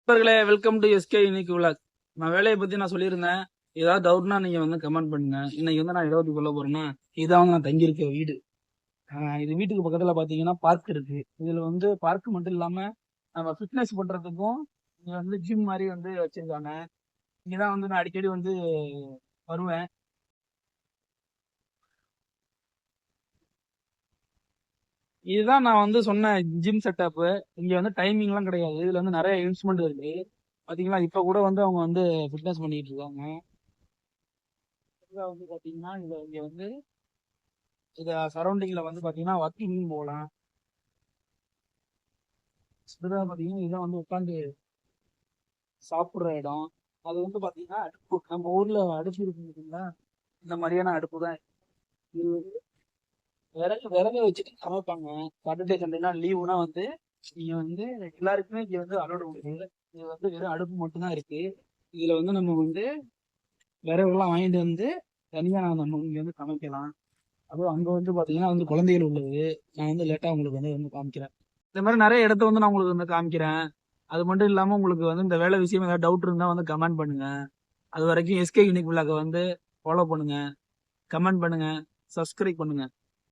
நண்பர்களே, welcome to SK இன்னைக்கு vlog. நான் வேலையை பத்தி நான் சொல்லியிருந்தேன். ஏதாவது டவுட்னா நீங்க வந்து கமெண்ட் பண்ணுங்க. இன்னைக்கு வந்து நான் எதாவது சொல்ல போறேன்னா, இதான் வந்து நான் தங்கியிருக்க வீடு. இது வீட்டுக்கு பக்கத்துல பாத்தீங்கன்னா பார்க் இருக்கு. இதுல வந்து பார்க் மட்டும் இல்லாம நம்ம ஃபிட்னஸ் பண்றதுக்கும் இங்க வந்து ஜிம் மாதிரி வந்து வச்சிருக்காங்க. இங்கதான் வந்து நான் அடிக்கடி வந்து வருவேன். இதுதான் நான் வந்து சொன்ன ஜிம் செட்டப். இங்க வந்து டைமிங்லாம் கிடையாது. இதுல வந்து நிறைய இன்ஸ்ட்ருமெண்ட் இருக்கு. பாத்தீங்களா, இப்ப கூட வந்து அவங்க வந்து ஃபிட்னஸ் பண்ணிட்டு இருக்காங்க. வந்து பாத்தீங்கன்னா இங்க வந்து இத சரௌண்டிங்ல வந்து பாத்தீங்கன்னா வாக்கிங் போகலாம். இதுதான் பாத்தீங்கன்னா இதான் வந்து உட்காந்து சாப்பிடுற இடம். அது வந்து பாத்தீங்கன்னா அடுப்பு, நம்ம ஊர்ல அடுப்பு இருக்கு பார்த்தீங்களா, இந்த மாதிரியான அடுப்பு தான். இது வந்து விறகு விறகு வச்சுட்டு சமைப்பாங்க. சாட்டர்டே சண்டேனா லீவுனா வந்து நீங்க வந்து எல்லாருக்குமே இங்க வந்து அலோடு உண்டு. இது வந்து வெறும் அடுப்பு மட்டும் தான் இருக்கு. இதுல வந்து நம்ம வந்து விறகுலாம் வாங்கிட்டு வந்து தனியா நம்ம இங்க வந்து சமைக்கலாம். அதுவும் அங்க வந்து பாத்தீங்கன்னா வந்து குழந்தைகள் உள்ளது. நான் வந்து லேட்டா உங்களுக்கு வந்து காமிக்கிறேன். இந்த மாதிரி நிறைய இடத்த வந்து நான் உங்களுக்கு வந்து காமிக்கிறேன். அது மட்டும் இல்லாம உங்களுக்கு வந்து இந்த வேலை விஷயம் ஏதாவது டவுட் இருந்தா வந்து கமெண்ட் பண்ணுங்க. அது வரைக்கும் எஸ்கே யூனிக் விளாக வந்து ஃபாலோ பண்ணுங்க, கமெண்ட் பண்ணுங்க, சப்ஸ்கிரைப் பண்ணுங்க.